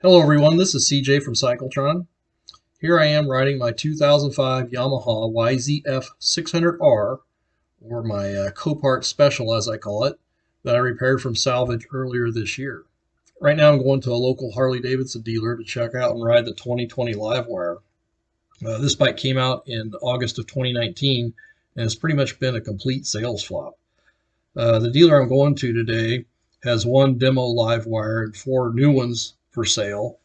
Hello everyone, this is CJ from Cycletron. Here I am riding my 2005 Yamaha YZF 600R, or my Copart Special as I call it, that I repaired from salvage earlier this year. Right now I'm going to a local Harley Davidson dealer to check out and ride the 2020 Livewire. This bike came out in August of 2019 and has pretty much been a complete sales flop. The dealer I'm going to today has one demo Livewire and four new ones for sale,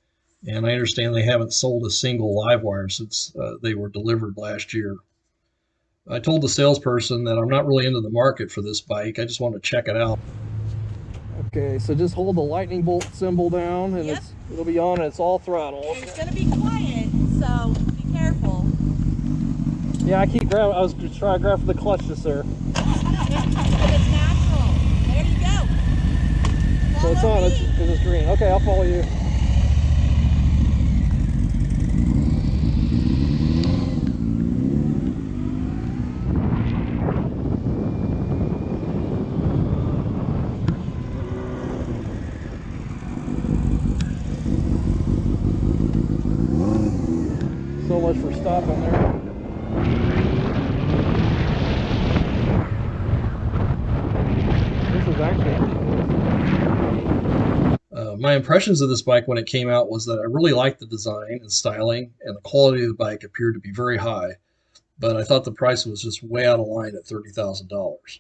and I understand they haven't sold a single Livewire since they were delivered last year. I told the salesperson that I'm not really into the market for this bike. I just want to check it out. Okay, so just hold the lightning bolt symbol down and Yep. it'll be on and it's all throttle. It's going to be quiet, so be careful. Yeah, I keep grabbing. I was trying to grab for the clutch just there. It's natural. There you go. So it's on, because it's green. Okay, I'll follow you. So much for stopping there. This is actually My impressions of this bike when it came out was that I really liked the design and styling, and the quality of the bike appeared to be very high, but I thought the price was just way out of line at $30,000.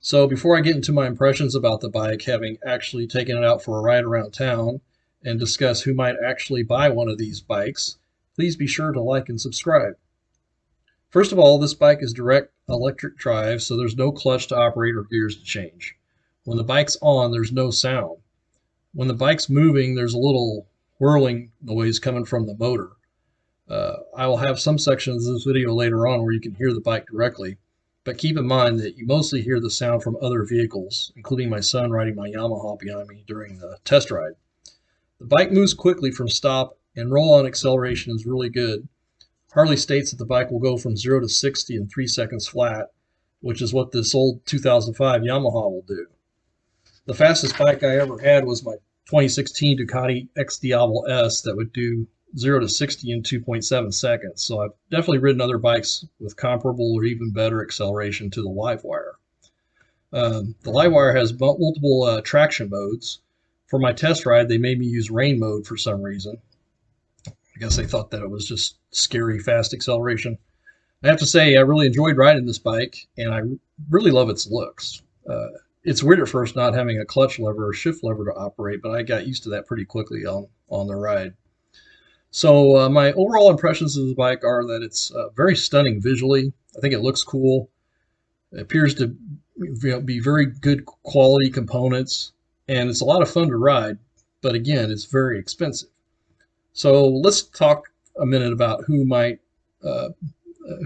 So before I get into my impressions about the bike, having actually taken it out for a ride around town and discuss who might actually buy one of these bikes, please be sure to like and subscribe. First of all, this bike is direct electric drive, so there's no clutch to operate or gears to change. When the bike's on, there's no sound. When the bike's moving, there's a little whirling noise coming from the motor. I will have some sections of this video later on where you can hear the bike directly, but keep in mind that you mostly hear the sound from other vehicles, including my son riding my Yamaha behind me during the test ride. The bike moves quickly from stop, and roll-on acceleration is really good. Harley states that the bike will go from 0 to 60 in 3 seconds flat, which is what this old 2005 Yamaha will do. The fastest bike I ever had was my 2016 Ducati X Diablo S that would do 0 to 60 in 2.7 seconds. So I've definitely ridden other bikes with comparable or even better acceleration to the Livewire. The Livewire has multiple traction modes. For my test ride, they made me use rain mode for some reason. I guess they thought that it was just scary fast acceleration. I have to say, I really enjoyed riding this bike, and I really love its looks. It's weird at first not having a clutch lever or shift lever to operate, but I got used to that pretty quickly on the ride. So my overall impressions of the bike are that it's very stunning visually. I think it looks cool. It appears to be very good quality components, and it's a lot of fun to ride, but again, it's very expensive. So let's talk a minute about who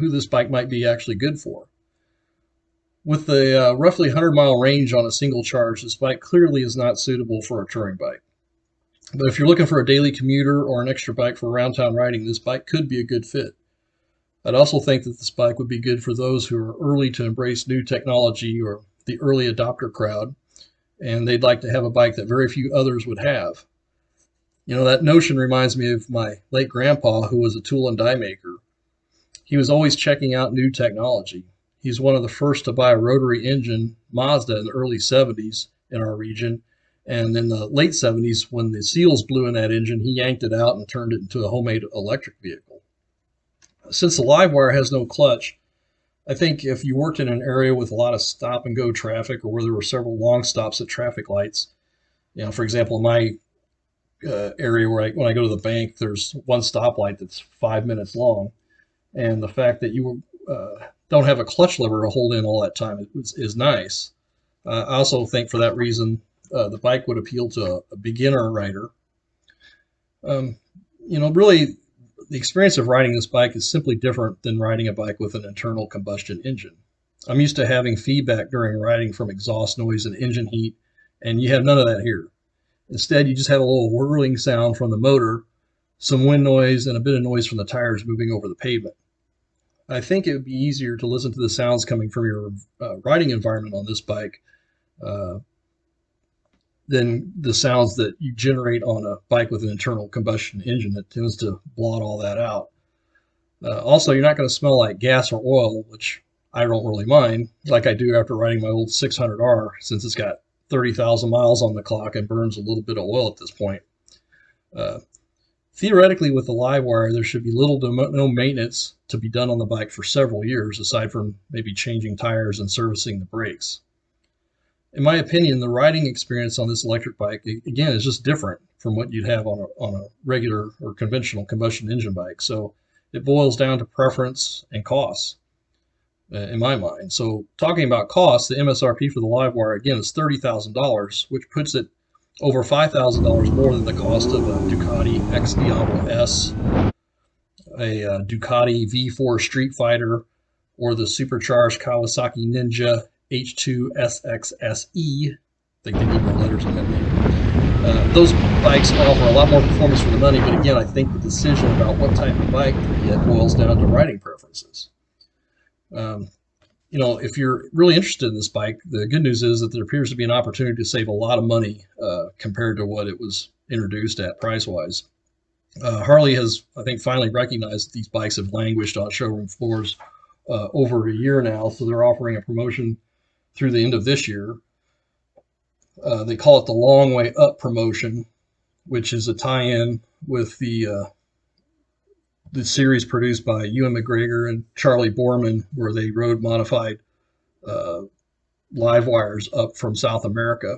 this bike might be actually good for. With the roughly 100-mile range on a single charge, this bike clearly is not suitable for a touring bike. But if you're looking for a daily commuter or an extra bike for around town riding, this bike could be a good fit. I'd also think that this bike would be good for those who are early to embrace new technology or the early adopter crowd, and they'd like to have a bike that very few others would have. You know, that notion reminds me of my late grandpa, who was a tool and die maker. He was always checking out new technology. He's one of the first to buy a rotary engine Mazda in the early 70s in our region. And in the late 70s, when the seals blew in that engine, he yanked it out and turned it into a homemade electric vehicle. Since the Livewire has no clutch, I think if you worked in an area with a lot of stop and go traffic, or where there were several long stops at traffic lights, you know, for example, in my area where when I go to the bank, there's one stoplight that's 5 minutes long, and the fact that you don't have a clutch lever to hold in all that time is nice. I also think for that reason, the bike would appeal to a beginner rider. You know, really, the experience of riding this bike is simply different than riding a bike with an internal combustion engine. I'm used to having feedback during riding from exhaust noise and engine heat, and you have none of that here. Instead, you just have a little whirling sound from the motor, some wind noise, and a bit of noise from the tires moving over the pavement. I think it would be easier to listen to the sounds coming from your riding environment on this bike than the sounds that you generate on a bike with an internal combustion engine. It tends to blot all that out. Also, you're not going to smell like gas or oil, which I don't really mind, like I do after riding my old 600R, since it's got 30,000 miles on the clock and burns a little bit of oil at this point. Theoretically, with the Livewire, there should be little to no maintenance to be done on the bike for several years, aside from maybe changing tires and servicing the brakes. In my opinion, the riding experience on this electric bike, again, is just different from what you'd have on a regular or conventional combustion engine bike. So it boils down to preference and costs, in my mind. So talking about costs, the MSRP for the Livewire, again, is $30,000, which puts it over $5,000 more than the cost of a Ducati X Diablo S, a Ducati V4 Street Fighter, or the supercharged Kawasaki Ninja H2 SXSE. I think they need more letters in that name. Those bikes offer a lot more performance for the money, but again, I think the decision about what type of bike to get boils down to riding preferences. You know, if you're really interested in this bike, the good news is that there appears to be an opportunity to save a lot of money compared to what it was introduced at price-wise. Harley has, I think, finally recognized that these bikes have languished on showroom floors over a year now, so they're offering a promotion through the end of this year. They call it the Long Way Up promotion, which is a tie-in with the series produced by Ewan McGregor and Charlie Borman, where they rode modified live wires up from South America.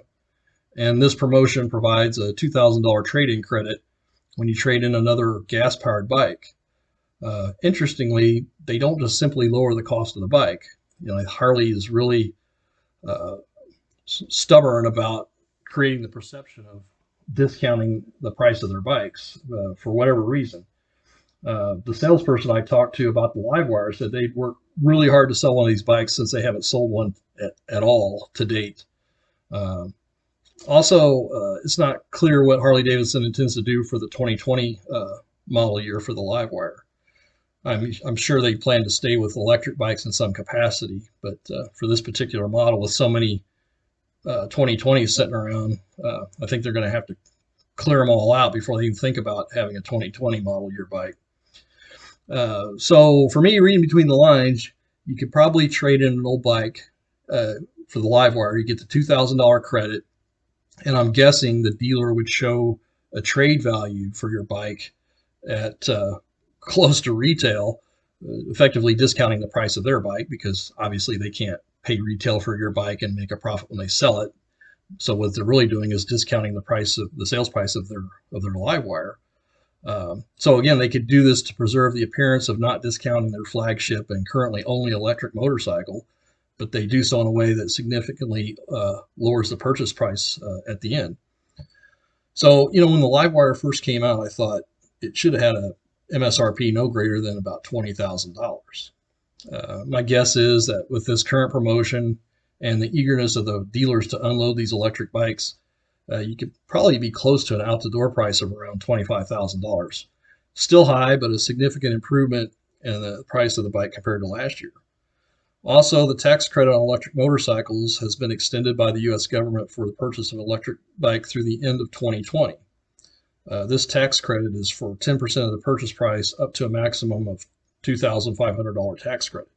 And this promotion provides a $2,000 trade-in credit when you trade in another gas-powered bike. Interestingly, they don't just simply lower the cost of the bike. You know, Harley is really stubborn about creating the perception of discounting the price of their bikes for whatever reason. The salesperson I talked to about the Livewire said they'd worked really hard to sell one of these bikes since they haven't sold one at all to date. Also, it's not clear what Harley Davidson intends to do for the 2020 model year for the Livewire. I'm sure they plan to stay with electric bikes in some capacity, but for this particular model with so many 2020s sitting around, I think they're going to have to clear them all out before they even think about having a 2020 model year bike. So for me, reading between the lines, you could probably trade in an old bike for the Livewire. You get the $2,000 credit, and I'm guessing the dealer would show a trade value for your bike at close to retail, effectively discounting the price of their bike, because obviously they can't pay retail for your bike and make a profit when they sell it. So what they're really doing is discounting the price of the sales price of their Livewire. So again, they could do this to preserve the appearance of not discounting their flagship and currently only electric motorcycle, but they do so in a way that significantly lowers the purchase price at the end. So, you know, when the Livewire first came out, I thought it should have had a MSRP no greater than about $20,000. My guess is that with this current promotion and the eagerness of the dealers to unload these electric bikes, you could probably be close to an out-the-door price of around $25,000. Still high, but a significant improvement in the price of the bike compared to last year. Also, the tax credit on electric motorcycles has been extended by the U.S. government for the purchase of an electric bike through the end of 2020. This tax credit is for 10% of the purchase price up to a maximum of $2,500 tax credit.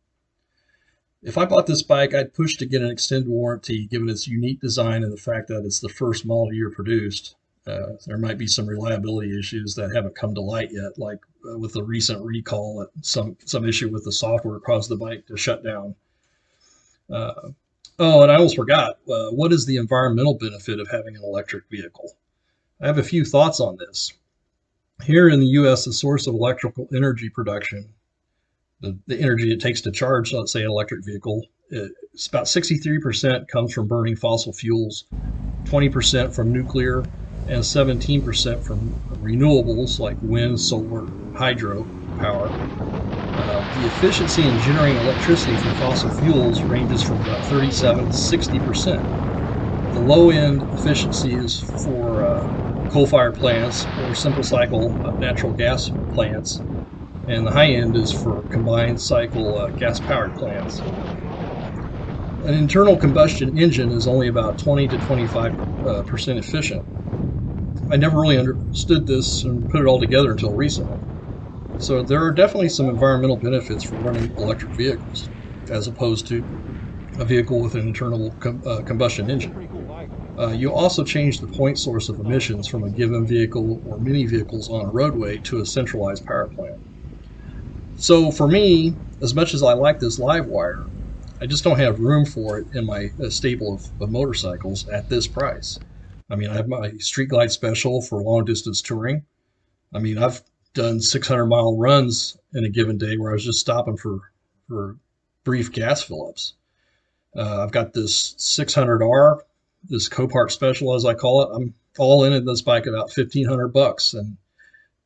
If I bought this bike, I'd push to get an extended warranty given its unique design and the fact that it's the first model year produced. There might be some reliability issues that haven't come to light yet, like with the recent recall, some issue with the software caused the bike to shut down. Oh, and I almost forgot, what is the environmental benefit of having an electric vehicle? I have a few thoughts on this. Here in the U.S., the source of electrical energy production, the energy it takes to charge, let's say, an electric vehicle, it's about 63% comes from burning fossil fuels, 20% from nuclear, and 17% from renewables like wind, solar, hydro power. The efficiency in generating electricity from fossil fuels ranges from about 37 to 60%. The low-end efficiency is for coal-fired plants or simple cycle natural gas plants, and the high end is for combined cycle gas-powered plants. an internal combustion engine is only about 20 to 25% efficient. I never really understood this and put it all together until recently. So there are definitely some environmental benefits for running electric vehicles, as opposed to a vehicle with an internal combustion engine. You also change the point source of emissions from a given vehicle or many vehicles on a roadway to a centralized power plant. So for me, as much as I like this Livewire, I just don't have room for it in my stable of motorcycles at this price. I mean, I have my Street Glide Special for long distance touring. I mean, I've done 600-mile runs in a given day where I was just stopping for brief gas fill-ups. I've got this 600R, this Copart Special, as I call it. I'm all in this bike about $1,500, and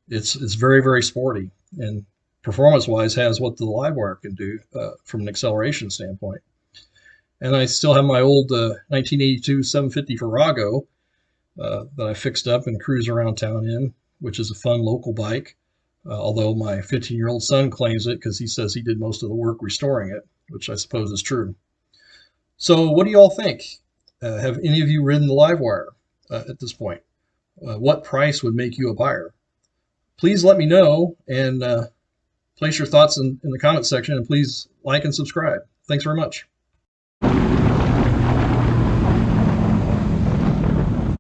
it's very, very sporty, and performance-wise has what the Livewire can do from an acceleration standpoint. And I still have my old 1982 750 Virago that I fixed up and cruise around town in, which is a fun local bike, although my 15-year-old son claims it because he says he did most of the work restoring it, which I suppose is true. So what do you all think? Have any of you ridden the Livewire at this point? What price would make you a buyer? Please let me know, and place your thoughts in the comment section, and please like and subscribe. Thanks very much.